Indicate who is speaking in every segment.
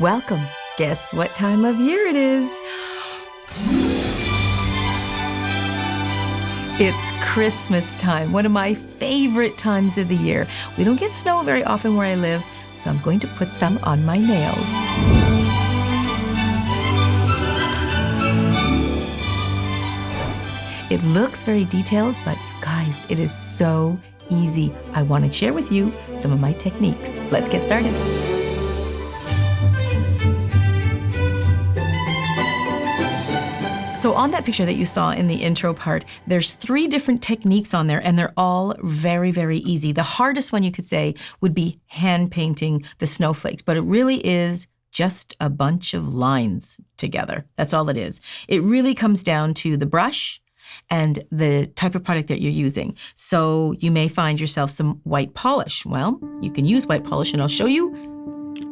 Speaker 1: Welcome. Guess what time of year it is? It's Christmas time, one of my favorite times of the year. We don't get snow very often where I live, so I'm going to put some on my nails. It looks very detailed, but guys, it is so easy. I want to share with you some of my techniques. Let's get started. So on that picture that you saw in the intro part, there's 3 different techniques on there, and they're all very, very easy. The hardest one you could say would be hand painting the snowflakes, but it really is just a bunch of lines together. That's all it is. It really comes down to the brush and the type of product that you're using. So you may find yourself some white polish. Well, you can use white polish, and I'll show you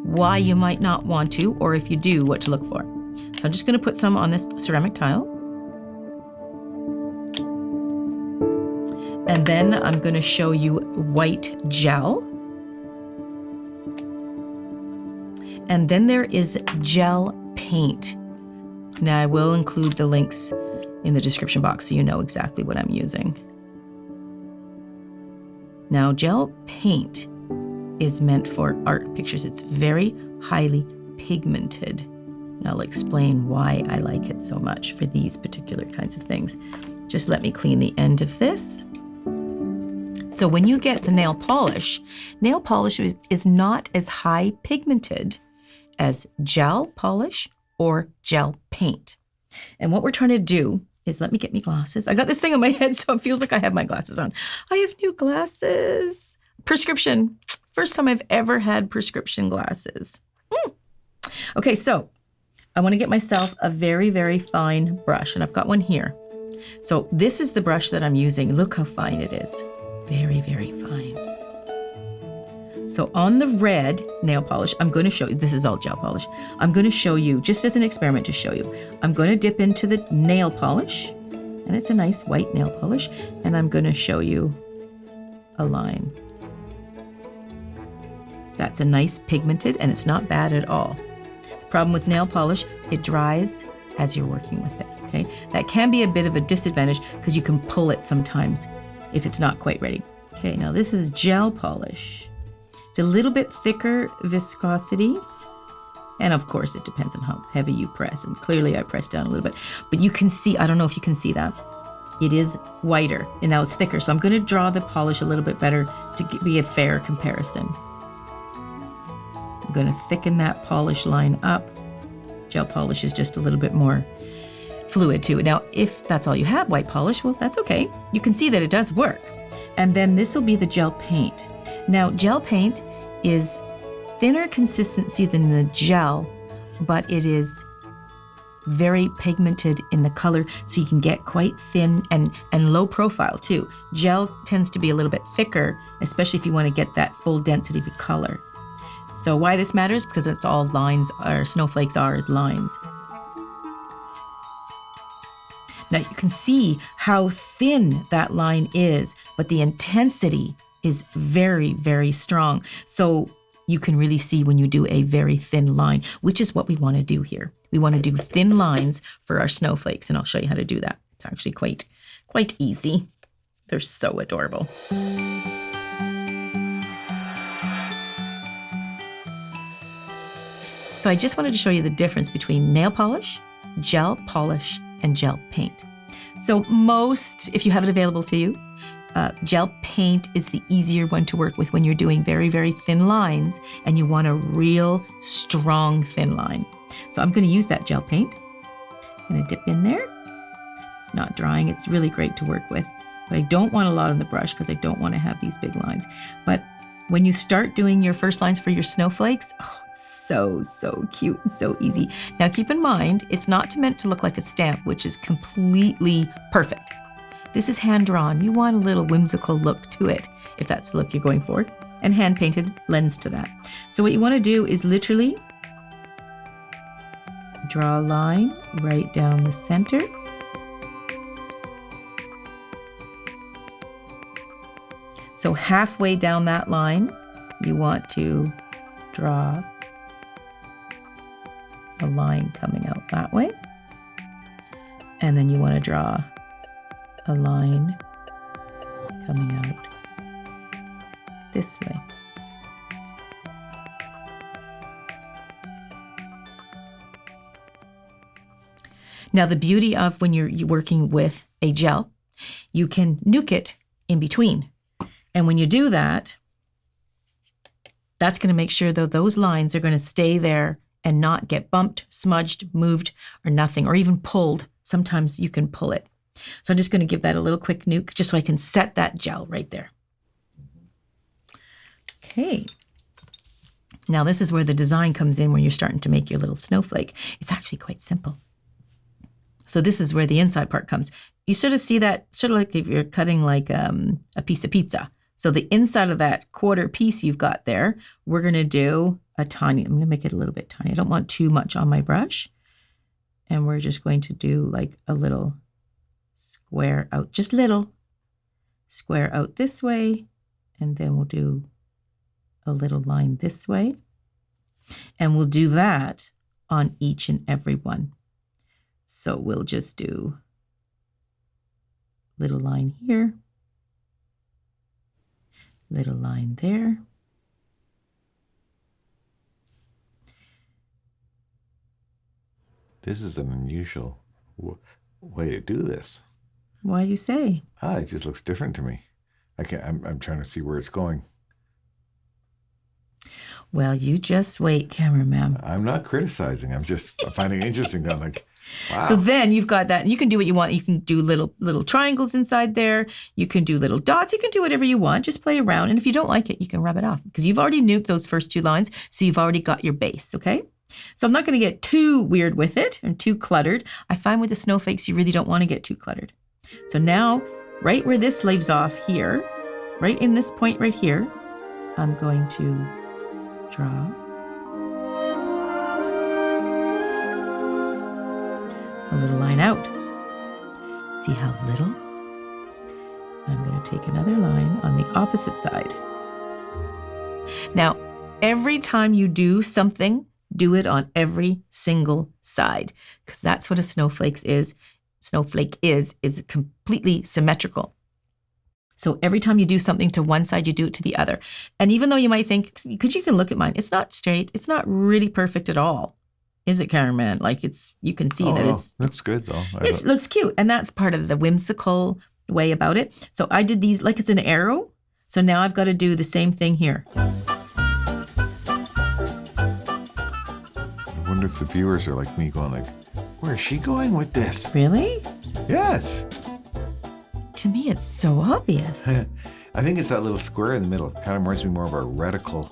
Speaker 1: why you might not want to, or if you do, what to look for. So I'm just going to put some on this ceramic tile. And then I'm going to show you white gel. And then there is gel paint. Now I will include the links in the description box so you know exactly what I'm using. Now gel paint is meant for art pictures. It's very highly pigmented. And I'll explain why I like it so much for these particular kinds of things. Just let me clean the end of this. So when you get the nail polish is not as high pigmented as gel polish or gel paint. And what we're trying to do is, let me get me glasses. I got this thing on my head, so it feels like I have my glasses on. I have new glasses. Prescription. First time I've ever had prescription glasses. Okay, so I want to get myself a very, very fine brush, and I've got one here. So this is the brush that I'm using. Look how fine it is. Very, very fine. So on the red nail polish, I'm going to show you, this is all gel polish. I'm going to show you, just as an experiment to show you, I'm going to dip into the nail polish, and it's a nice white nail polish, and I'm going to show you a line. That's a nice pigmented, and it's not bad at all. Problem with nail polish, it dries as you're working with it, okay? That can be a bit of a disadvantage because you can pull it sometimes if it's not quite ready. Okay, now this is gel polish. It's a little bit thicker viscosity, and of course it depends on how heavy you press, and clearly I pressed down a little bit, but you can see, I don't know if you can see that, it is whiter, and now it's thicker, so I'm going to draw the polish a little bit better to be a fair comparison. I'm going to thicken that polish line up. Gel polish is just a little bit more fluid too. Now, if that's all you have, white polish, well, that's okay. You can see that it does work. And then this will be the gel paint. Now, gel paint is thinner consistency than the gel, but it is very pigmented in the color, so you can get quite thin and low profile too. Gel tends to be a little bit thicker, especially if you want to get that full density of color. So why this matters? Because it's all lines, or snowflakes are as lines. Now you can see how thin that line is, but the intensity is very, very strong. So you can really see when you do a very thin line, which is what we want to do here. We want to do thin lines for our snowflakes, and I'll show you how to do that. It's actually quite easy. They're so adorable. So I just wanted to show you the difference between nail polish, gel polish, and gel paint. So most, if you have it available to you, gel paint is the easier one to work with when you're doing very, very thin lines and you want a real strong thin line. So I'm going to use that gel paint. I'm going to dip in there. It's not drying. It's really great to work with. But I don't want a lot on the brush because I don't want to have these big lines. But when you start doing your first lines for your snowflakes, oh, it's so cute and so easy. Now keep in mind, it's not meant to look like a stamp, which is completely perfect. This is hand drawn. You want a little whimsical look to it, if that's the look you're going for. And hand painted lends to that. So what you want to do is literally draw a line right down the center. So halfway down that line, you want to draw a line coming out that way. And then you want to draw a line coming out this way. Now, the beauty of when you're working with a gel, you can nuke it in between. And when you do that, that's going to make sure that those lines are going to stay there and not get bumped, smudged, moved, or nothing, or even pulled. Sometimes you can pull it. So I'm just going to give that a little quick nuke just so I can set that gel right there. Okay. Now this is where the design comes in, where you're starting to make your little snowflake. It's actually quite simple. So this is where the inside part comes. You sort of see that, sort of like if you're cutting like a piece of pizza. So the inside of that quarter piece you've got there, we're going to do a tiny, I'm going to make it a little bit tiny. I don't want too much on my brush. And we're just going to do like a little square out, just little square out this way. And then we'll do a little line this way. And we'll do that on each and every one. So we'll just do little line here, little line there.
Speaker 2: This is an unusual way to do this.
Speaker 1: Why you say?
Speaker 2: It just looks different to me. I'm trying to see where it's going.
Speaker 1: Well, you just wait, cameraman.
Speaker 2: I'm not criticizing. I'm just finding it interesting. I'm like, wow.
Speaker 1: So then you've got that, and you can do what you want. You can do little triangles inside there. You can do little dots. You can do whatever you want. Just play around. And if you don't like it, you can rub it off because you've already nuked those first two lines. So you've already got your base, okay? So I'm not going to get too weird with it and too cluttered. I find with the snowflakes, you really don't want to get too cluttered. So now, right where this leaves off here, right in this point right here, I'm going to draw a little line out. See how little? I'm going to take another line on the opposite side. Now, every time you do something, do it on every single side, because that's what a snowflake is. Snowflake is completely symmetrical. So every time you do something to one side, you do it to the other. And even though you might think, because you can look at mine, it's not straight, it's not really perfect at all. Is it, cameraman? Like you can see that it's...
Speaker 2: looks good though.
Speaker 1: It looks cute. And that's part of the whimsical way about it. So I did these like it's an arrow. So now I've got to do the same thing here.
Speaker 2: I wonder if the viewers are like me going like, where is she going with this?
Speaker 1: Really?
Speaker 2: Yes.
Speaker 1: To me, it's so obvious.
Speaker 2: I think it's that little square in the middle. Kind of reminds me more of a reticle.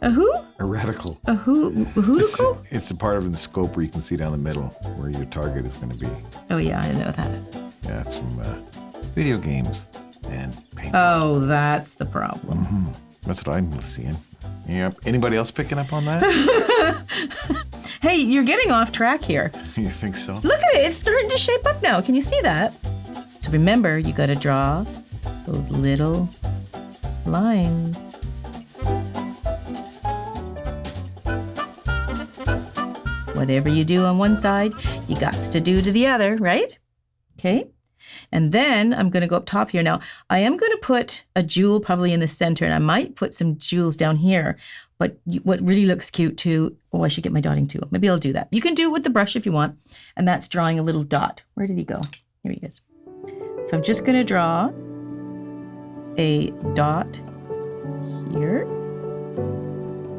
Speaker 1: A who?
Speaker 2: A reticle.
Speaker 1: A who?
Speaker 2: It's the part of the scope where you can see down the middle where your target is going to be.
Speaker 1: Oh yeah, I know that.
Speaker 2: Yeah, it's from video games and paint.
Speaker 1: Oh, that's the problem.
Speaker 2: Mm-hmm. That's what I'm seeing. Yep. Anybody else picking up on that?
Speaker 1: Hey, you're getting off track here.
Speaker 2: You think so?
Speaker 1: Look at it. It's starting to shape up now. Can you see that? So remember, you got to draw those little lines. Whatever you do on one side, you got to do to the other, right? Okay. And then I'm going to go up top here. Now, I am going to put a jewel probably in the center, and I might put some jewels down here. But what really looks cute too, I should get my dotting tool. Maybe I'll do that. You can do it with the brush if you want. And that's drawing a little dot. Where did he go? Here he is. So I'm just going to draw a dot here.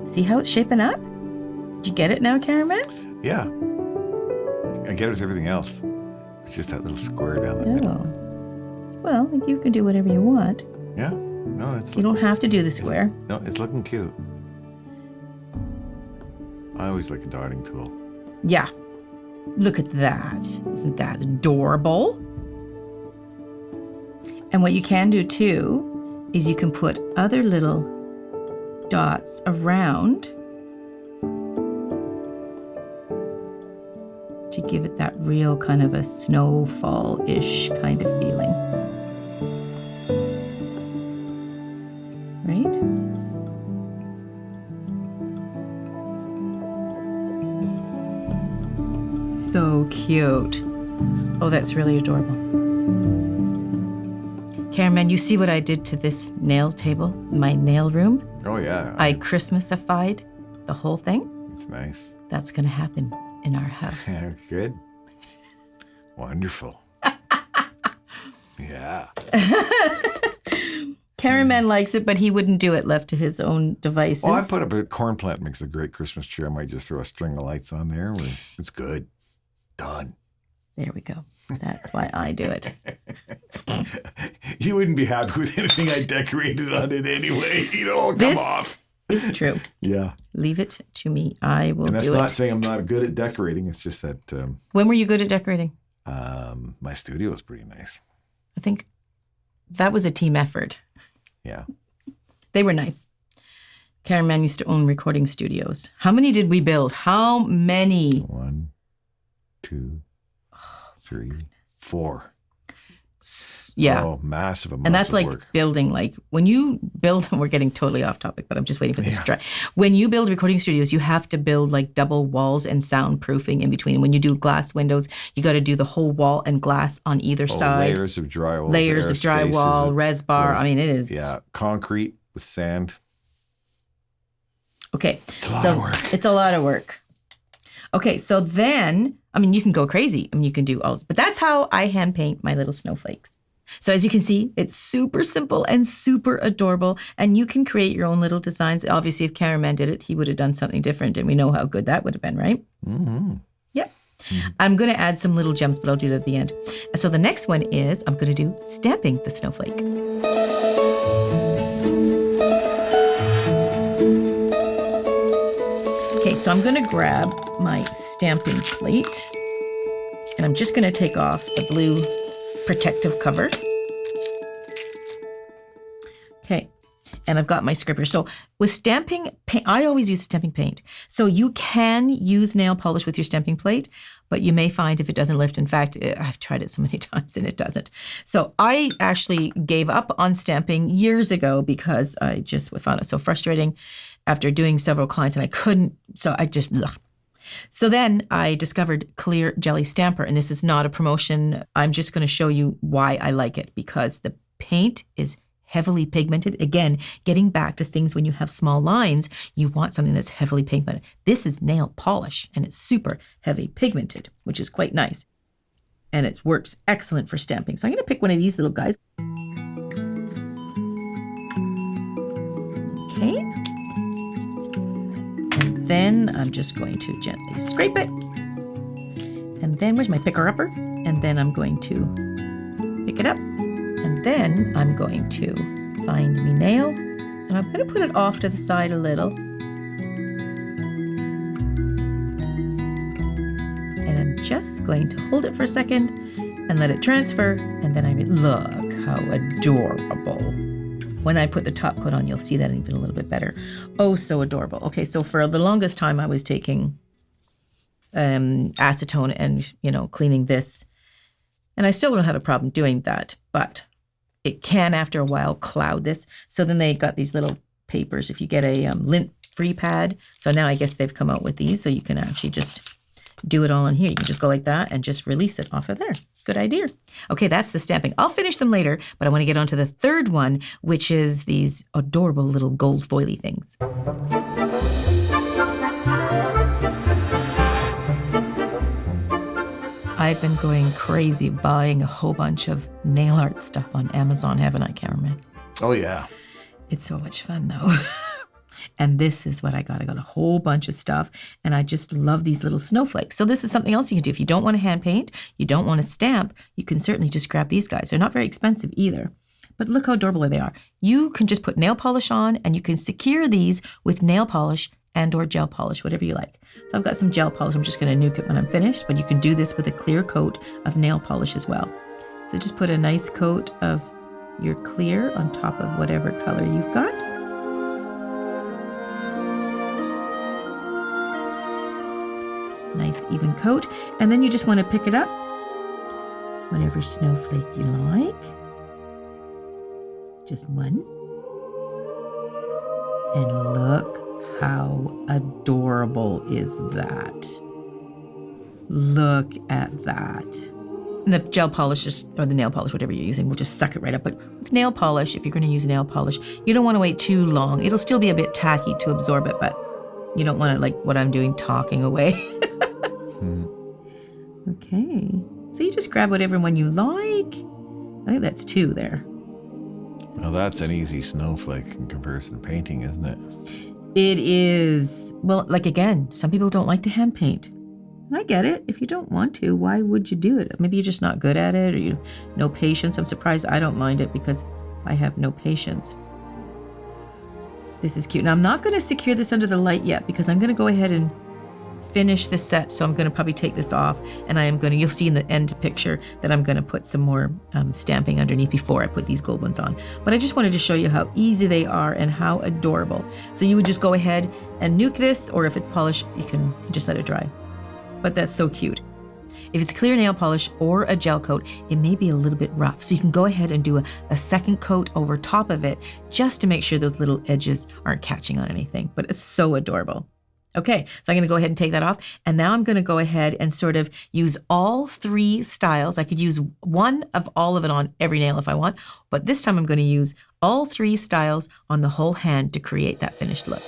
Speaker 1: See how it's shaping up? Did you get it now, cameraman?
Speaker 2: Yeah. I get it with everything else. It's just that little square down the middle.
Speaker 1: Well, you can do whatever you want.
Speaker 2: Yeah. No,
Speaker 1: you don't have to do the square.
Speaker 2: No, it's looking cute. I always like a dotting tool.
Speaker 1: Yeah. Look at that. Isn't that adorable? And what you can do too is you can put other little dots around to give it that real kind of a snowfall-ish kind of feeling. Right? so cute. Oh, that's really adorable. Cameron, you see what I did to this nail table, my nail room?
Speaker 2: Oh, yeah.
Speaker 1: I Christmasified the whole thing.
Speaker 2: It's nice.
Speaker 1: That's going to happen in our house.
Speaker 2: Yeah, good. Wonderful. Yeah.
Speaker 1: Cameron likes it, but he wouldn't do it left to his own devices.
Speaker 2: Oh, I put up a corn plant, makes a great Christmas tree. I might just throw a string of lights on there. It's good. Done.
Speaker 1: There we go. That's why I do it.
Speaker 2: You wouldn't be happy with anything I decorated on it anyway. It'll all come off.
Speaker 1: It's true.
Speaker 2: Yeah.
Speaker 1: Leave it to me. I will do it.
Speaker 2: And that's not saying I'm not good at decorating. It's just that...
Speaker 1: when were you good at decorating?
Speaker 2: My studio was pretty nice.
Speaker 1: I think that was a team effort.
Speaker 2: Yeah.
Speaker 1: They were nice. Cameron used to own recording studios. How many did we build? How many?
Speaker 2: 1, 2, 3, 4.
Speaker 1: Yeah.
Speaker 2: Oh, massive amounts
Speaker 1: and that's
Speaker 2: of
Speaker 1: like
Speaker 2: work.
Speaker 1: building, like when you build, we're getting totally off topic, but I'm just waiting for this to dry. When you build recording studios, you have to build like double walls and soundproofing in between. When you do glass windows, you got to do the whole wall and glass on either side.
Speaker 2: Layers of drywall.
Speaker 1: Layers of drywall, res bar. I mean, it is.
Speaker 2: Yeah. Concrete with sand.
Speaker 1: Okay.
Speaker 2: It's a lot of work.
Speaker 1: It's a lot of work. Okay. So then, I mean, you can go crazy. I mean, you can do all, but that's how I hand paint my little snowflakes. So as you can see, it's super simple and super adorable, and you can create your own little designs. Obviously, if Cameraman did it, he would have done something different, and we know how good that would have been, right?
Speaker 2: Mm-hmm.
Speaker 1: Yep. Mm-hmm. I'm going to add some little gems, but I'll do it at the end. And so the next one is I'm going to do stamping the snowflake. Okay, so I'm going to grab my stamping plate, and I'm just going to take off the blue protective cover. Okay, and I've got my scripper. So with stamping paint, I always use stamping paint. So you can use nail polish with your stamping plate, but you may find if it doesn't lift. In fact, I've tried it so many times and it doesn't. So I actually gave up on stamping years ago because I just found it so frustrating after doing several clients and I couldn't. So I just, ugh. So then I discovered Clear Jelly Stamper, and this is not a promotion. I'm just going to show you why I like it, because the paint is heavily pigmented. Again, getting back to things when you have small lines, you want something that's heavily pigmented. This is nail polish, and it's super heavy pigmented, which is quite nice. And it works excellent for stamping. So I'm going to pick one of these little guys. Okay. Then I'm just going to gently scrape it. And then where's my picker-upper? And then I'm going to pick it up. And then I'm going to find me nail. And I'm going to put it off to the side a little. And I'm just going to hold it for a second and let it transfer. And then look how adorable. When I put the top coat on, you'll see that even a little bit better. Oh, so adorable. Okay, so for the longest time, I was taking acetone and, cleaning this. And I still don't have a problem doing that, but it can, after a while, cloud this. So then they got these little papers. If you get a lint-free pad, so now I guess they've come out with these, so you can actually just do it all on here. You can just go like that and just release it off of there. Good idea. Okay, that's the stamping. I'll finish them later, but I want to get on to the third one, which is these adorable little gold foily things. I've been going crazy buying a whole bunch of nail art stuff on Amazon, haven't I, Cameron?
Speaker 2: Oh, yeah.
Speaker 1: It's so much fun, though. And this is what I got. I got a whole bunch of stuff, and I just love these little snowflakes. So this is something else you can do. If you don't want to hand paint, you don't want to stamp, you can certainly just grab these guys. They're not very expensive either, but look how adorable they are. You can just put nail polish on, and you can secure these with nail polish and or gel polish, whatever you like. So I've got some gel polish. I'm just going to nuke it when I'm finished, but you can do this with a clear coat of nail polish as well. So just put a nice coat of your clear on top of whatever color you've got. Nice even coat. And then you just want to pick it up, whatever snowflake you like. Just one. And look how adorable is that. Look at that. And the gel polish, or the nail polish, whatever you're using, will just suck it right up. But with nail polish, if you're going to use nail polish, you don't want to wait too long. It'll still be a bit tacky to absorb it, but you don't want to, like what I'm doing, talking away. Okay. So you just grab whatever one you like. I think that's 2 there.
Speaker 2: Well, that's an easy snowflake in comparison to painting, isn't it?
Speaker 1: It is. Well, like again, some people don't like to hand paint. And I get it. If you don't want to, why would you do it? Maybe you're just not good at it, or you have no patience. I'm surprised I don't mind it because I have no patience. This is cute. Now I'm not going to secure this under the light yet because I'm going to go ahead and finish the set. So I'm going to probably take this off, and you'll see in the end picture that I'm going to put some more stamping underneath before I put these gold ones on. But I just wanted to show you how easy they are and how adorable. So you would just go ahead and nuke this, or if it's polished, you can just let it dry. But that's so cute. If it's clear nail polish or a gel coat, it may be a little bit rough. So you can go ahead and do a second coat over top of it just to make sure those little edges aren't catching on anything. But it's so adorable. Okay, so I'm going to go ahead and take that off. And now I'm going to go ahead and sort of use all 3 styles. I could use one of all of it on every nail if I want, but this time I'm going to use all 3 styles on the whole hand to create that finished look.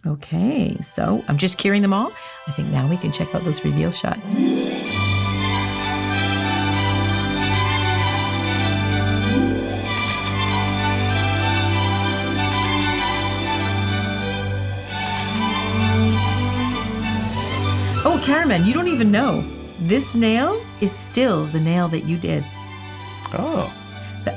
Speaker 1: Okay, so I'm just curing them all. I think now we can check out those reveal shots. Oh, Caraman, you don't even know. This nail is still the nail that you did.
Speaker 2: Oh.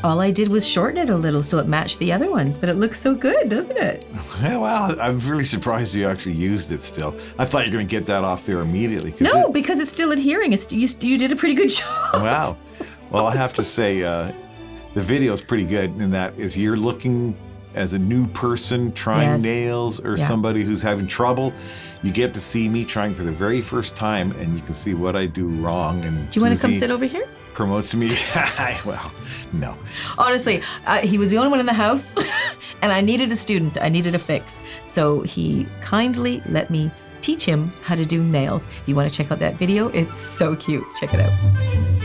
Speaker 1: All I did was shorten it a little so it matched the other ones, but it looks so good, doesn't it?
Speaker 2: Yeah, well, I'm really surprised you actually used it still. I thought you were going to get that off there immediately.
Speaker 1: No, because it's still adhering. You did a pretty good job.
Speaker 2: Wow. Well, I have to say, the video is pretty good in that if you're looking as a new person trying nails or somebody who's having trouble, you get to see me trying for the very first time, and you can see what I do wrong. And
Speaker 1: do you want to come sit over here?
Speaker 2: Promotes me. Well, no.
Speaker 1: Honestly, he was the only one in the house, and I needed a student. I needed a fix. So he kindly let me teach him how to do nails. If you want to check out that video, it's so cute. Check it out.